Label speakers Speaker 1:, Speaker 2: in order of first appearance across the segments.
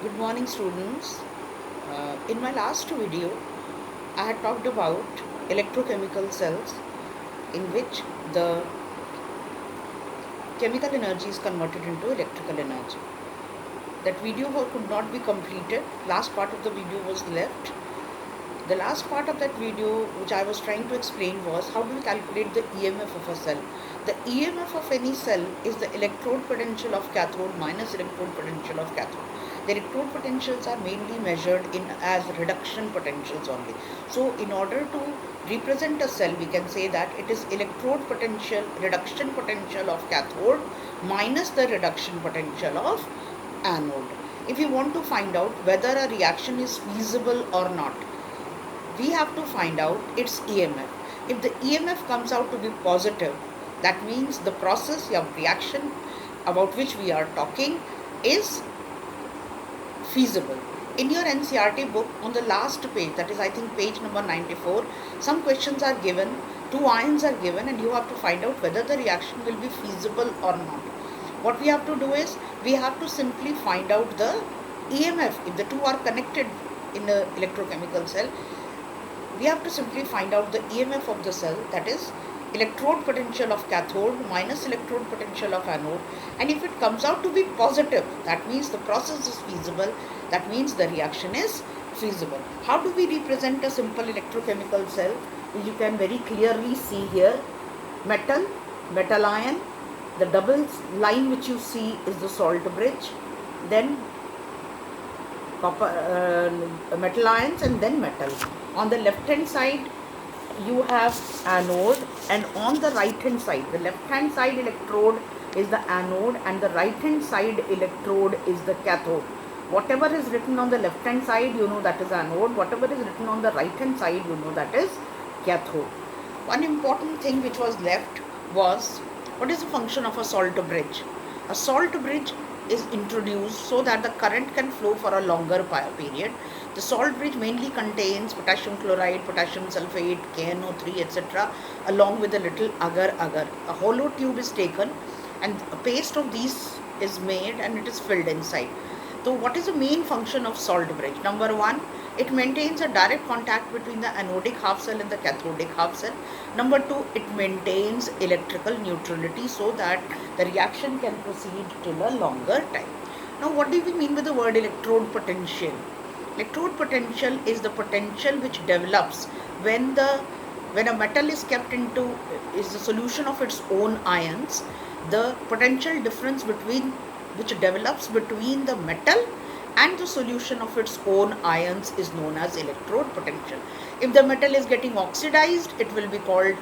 Speaker 1: Good morning, students. In my last video, I had talked about electrochemical cells in which the chemical energy is converted into electrical energy. That video could not be completed. Last part of the video was left. The last part of that video, which I was trying to explain, was how do we calculate the EMF of a cell. The EMF of any cell is the electrode potential of cathode minus electrode potential of cathode. The electrode potentials are mainly measured in as reduction potentials only. So in order to represent a cell, we can say that it is electrode potential, reduction potential of cathode minus the reduction potential of anode. If you want to find out whether a reaction is feasible or not, we have to find out its EMF. If the EMF comes out to be positive, that means the process of reaction about which we are talking is feasible. In your NCRT book, on the last page, that is I think page number 94, some questions are given, two ions are given, and you have to find out whether the reaction will be feasible or not. What we have to do is, we have to simply find out the EMF. If the two are connected in an electrochemical cell, we have to simply find out the EMF of the cell, that is electrode potential of cathode minus electrode potential of anode, and if it comes out to be positive, that means the process is feasible, that means the reaction is feasible. How do we represent a simple electrochemical cell? You can very clearly see here metal, metal ion, the double line which you see is the salt bridge, then copper, metal ions, and then metal. On the left hand side you have anode, and on the right hand side, the left hand side electrode is the anode and the right hand side electrode is the cathode. Whatever is written on the left hand side, you know that is anode. Whatever is written on the right hand side, you know that is cathode. One important thing which was left was, what is the function of a salt bridge? A salt bridge is introduced so that the current can flow for a longer period. The salt bridge mainly contains potassium chloride, potassium sulfate, KNO3, etc., along with a little agar. A hollow tube is taken and a paste of these is made and it is filled inside. So what is the main function of salt bridge? Number one, it maintains a direct contact between the anodic half cell and the cathodic half cell. Number two, it maintains electrical neutrality so that the reaction can proceed till a longer time. Now, what do we mean with the word electrode potential? Electrode potential is the potential which develops when a metal is kept into is the solution of its own ions. The potential difference which develops between the metal and the solution of its own ions is known as electrode potential. If the metal is getting oxidized, it will be called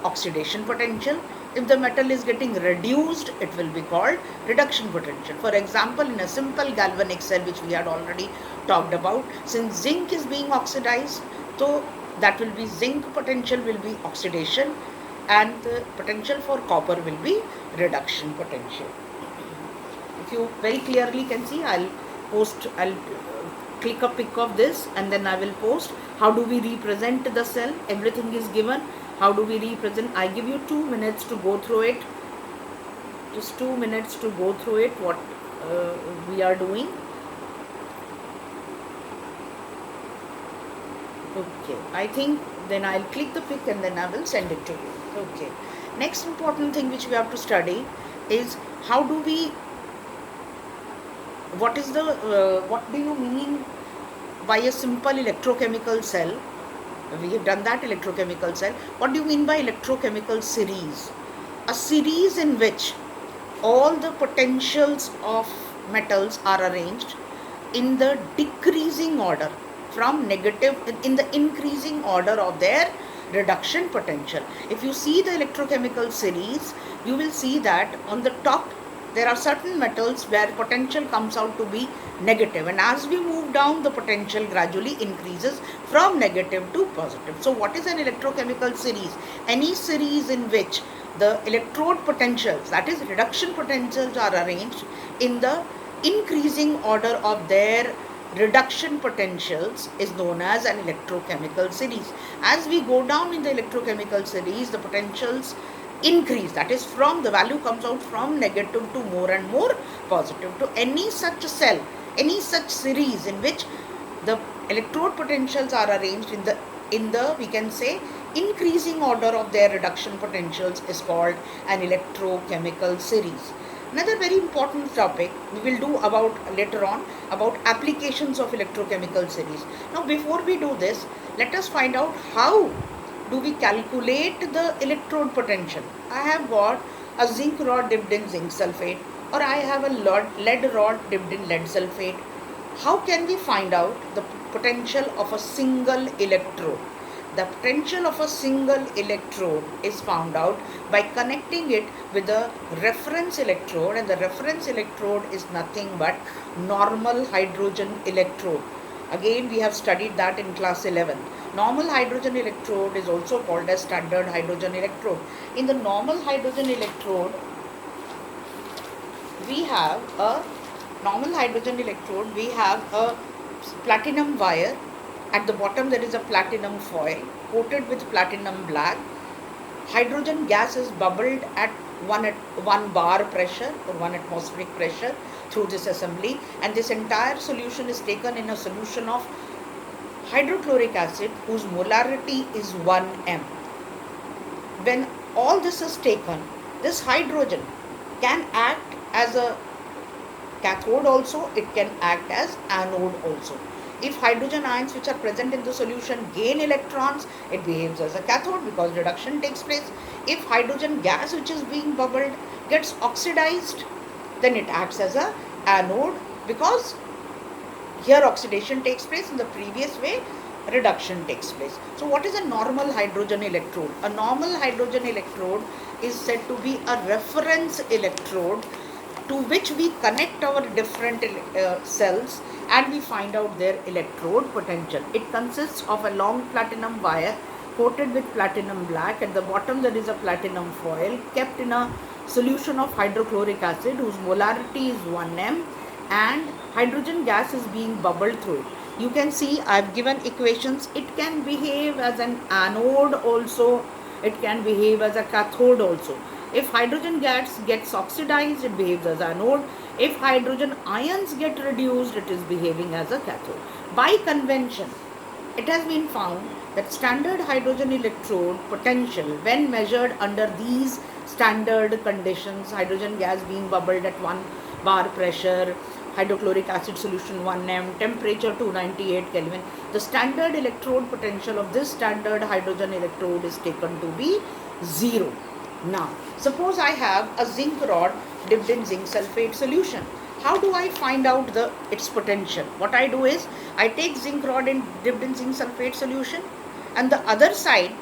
Speaker 1: oxidation potential. If the metal is getting reduced, it will be called reduction potential. For example, in a simple galvanic cell which we had already talked about, since zinc is being oxidized, so that will be zinc potential will be oxidation and the potential for copper will be reduction potential. If you very clearly can see, I'll click a pic of this and then I will post. How do we represent the cell? Everything is given. How do we represent? I give you 2 minutes to go through it. Just 2 minutes to go through it, what we are doing. Okay, I think then I'll click the pic and then I will send it to you. Okay. Next important thing which we have to study is how do we, what do you mean by a simple electrochemical cell? We have done that electrochemical cell. What do you mean by electrochemical series? A series in which all the potentials of metals are arranged in the decreasing order from negative in the increasing order of their reduction potential. If you see the electrochemical series, you will see that on the top there are certain metals where potential comes out to be negative, and as we move down the potential gradually increases from negative to positive. So what is an electrochemical series? Any series in which the electrode potentials, that is reduction potentials, are arranged in the increasing order of their reduction potentials is known as an electrochemical series. As we go down in the electrochemical series, the potentials increase, that is from the value comes out from negative to more and more positive. To any such cell any such series in which the electrode potentials are arranged in the we can say increasing order of their reduction potentials is called an electrochemical series. Another very important topic we will do about later on about applications of electrochemical series. Now before we do this, let us find out how do we calculate the electrode potential. I have got a zinc rod dipped in zinc sulfate, or I have a lead rod dipped in lead sulfate. How can we find out the potential of a single electrode? The potential of a single electrode is found out by connecting it with a reference electrode, and the reference electrode is nothing but normal hydrogen electrode. Again, we have studied that in class 11. Normal hydrogen electrode is also called as standard hydrogen electrode. In the normal hydrogen electrode, we have a platinum wire. At the bottom there is a platinum foil coated with platinum black. Hydrogen gas is bubbled at 1 bar pressure or 1 atmospheric pressure through this assembly, and this entire solution is taken in a solution of hydrochloric acid whose molarity is 1m. When all this is taken, this hydrogen can act as a cathode also, it can act as anode also. If hydrogen ions which are present in the solution gain electrons, it behaves as a cathode because reduction takes place. If hydrogen gas which is being bubbled gets oxidized, then it acts as a anode because here oxidation takes place, in the previous way reduction takes place. So what is a normal hydrogen electrode? A normal hydrogen electrode is said to be a reference electrode to which we connect our different cells and we find out their electrode potential. It consists of a long platinum wire coated with platinum black. At the bottom there is a platinum foil kept in a solution of hydrochloric acid whose molarity is 1m, and hydrogen gas is being bubbled through it. You can see I have given equations. It can behave as an anode also, it can behave as a cathode also. If hydrogen gas gets oxidized, it behaves as anode. If hydrogen ions get reduced, it is behaving as a cathode. By convention, it has been found that standard hydrogen electrode potential, when measured under these standard conditions, hydrogen gas being bubbled at 1 bar pressure, hydrochloric acid solution 1m, temperature 298 Kelvin, the standard electrode potential of this standard hydrogen electrode is taken to be 0. Now, suppose I have a zinc rod dipped in zinc sulfate solution. How do I find out its potential? What I do is, I take zinc rod dipped in zinc sulfate solution, and the other side,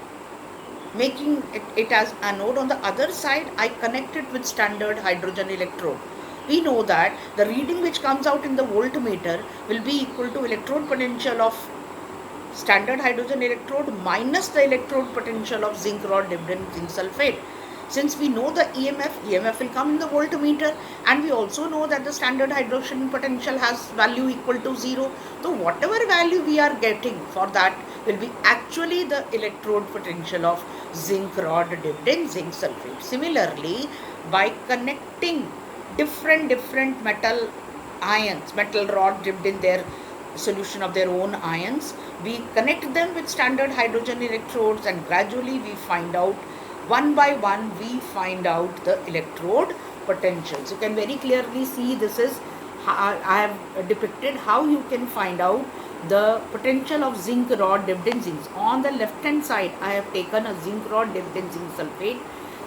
Speaker 1: making it as anode, on the other side I connect it with standard hydrogen electrode. We know that the reading which comes out in the voltmeter will be equal to electrode potential of standard hydrogen electrode minus the electrode potential of zinc rod dipped in zinc sulfate. Since we know the EMF will come in the voltmeter, and we also know that the standard hydrogen potential has value equal to 0. So whatever value we are getting for that will be actually the electrode potential of zinc rod dipped in zinc sulfate. Similarly, by connecting different metal ions, metal rod dipped in their solution of their own ions, we connect them with standard hydrogen electrodes, and gradually we find out, one by one we find out the electrode potentials. You can very clearly see this is how I have depicted how you can find out the potential of zinc rod dipped in zinc. On the left hand side I have taken a zinc rod dipped in zinc sulfate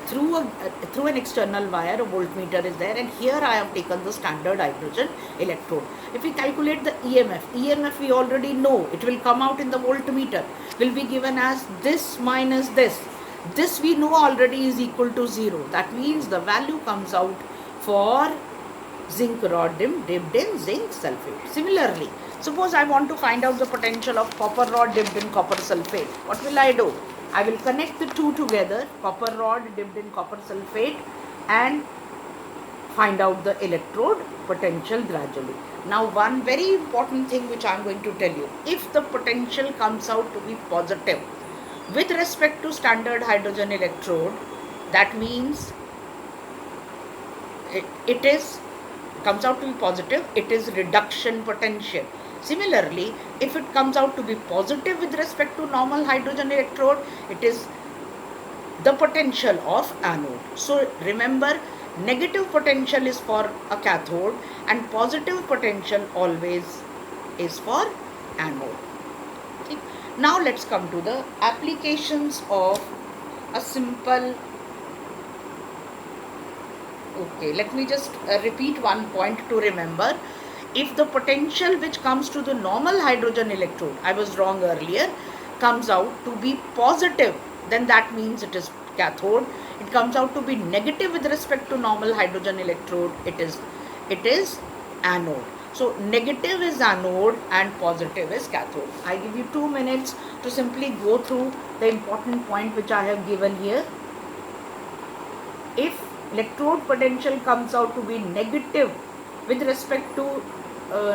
Speaker 1: through an external wire. A voltmeter is there, and here I have taken the standard hydrogen electrode. If we calculate the EMF we already know it will come out in the voltmeter, will be given as this minus this. This we know already is equal to 0. That means the value comes out for zinc rod dipped in zinc sulfate. Similarly, suppose I want to find out the potential of copper rod dipped in copper sulfate. What will I do? I will connect the two together, copper rod dipped in copper sulfate, and find out the electrode potential gradually. Now, one very important thing which I am going to tell you, if the potential comes out to be positive with respect to standard hydrogen electrode, that means it is comes out to be positive, it is reduction potential. Similarly, if it comes out to be positive with respect to normal hydrogen electrode, it is the potential of anode. So remember, negative potential is for a cathode and positive potential always is for anode. Okay. Now let's come to the applications of a simple. Okay, let me just repeat one point to remember. If the potential which comes to the normal hydrogen electrode, I was wrong earlier, comes out to be positive, then that means it is cathode. It comes out to be negative with respect to normal hydrogen electrode, it is anode. So negative is anode and positive is cathode. I give you 2 minutes to simply go through the important point which I have given here. If electrode potential comes out to be negative with respect to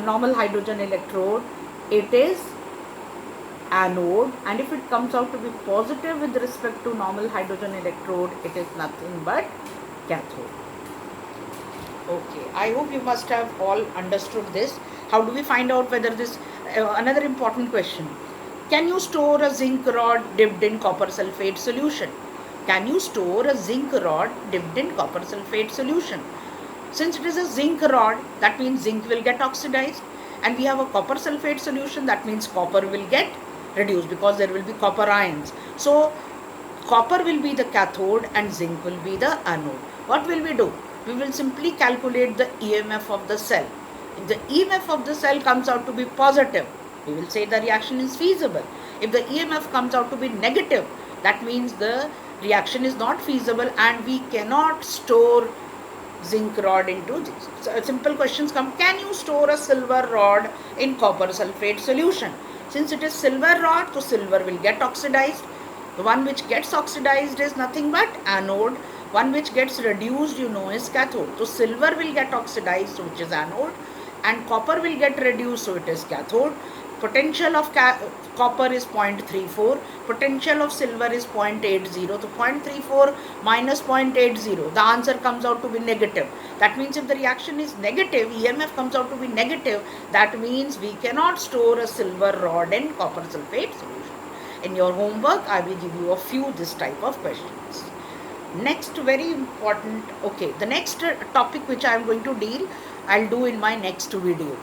Speaker 1: normal hydrogen electrode, it is anode, and if it comes out to be positive with respect to normal hydrogen electrode, it is nothing but cathode. Okay, I hope you must have all understood this. How do we find out whether this, another important question, can you store a zinc rod dipped in copper sulfate solution? Can you store a zinc rod dipped in copper sulfate solution? Since it is a zinc rod, that means zinc will get oxidized, and we have a copper sulfate solution, that means copper will get reduced because there will be copper ions. So copper will be the cathode and zinc will be the anode. What will we do? We will simply calculate the EMF of the cell. If the EMF of the cell comes out to be positive, we will say the reaction is feasible. If the EMF comes out to be negative, that means the reaction is not feasible and we cannot store zinc rod into this. So simple questions come, can you store a silver rod in copper sulfate solution? Since it is silver rod, so silver will get oxidized. The one which gets oxidized is nothing but anode. One which gets reduced, is cathode. So silver will get oxidized, which is anode, and copper will get reduced, so it is cathode. Potential of copper is 0.34, potential of silver is 0.80. So 0.34 minus 0.80, the answer comes out to be negative. That means if the reaction is negative, EMF comes out to be negative, that means we cannot store a silver rod in copper sulfate solution. In your homework, I will give you a few this type of questions. Next, very important, okay, the next topic which I am going to deal, I'll do in my next video.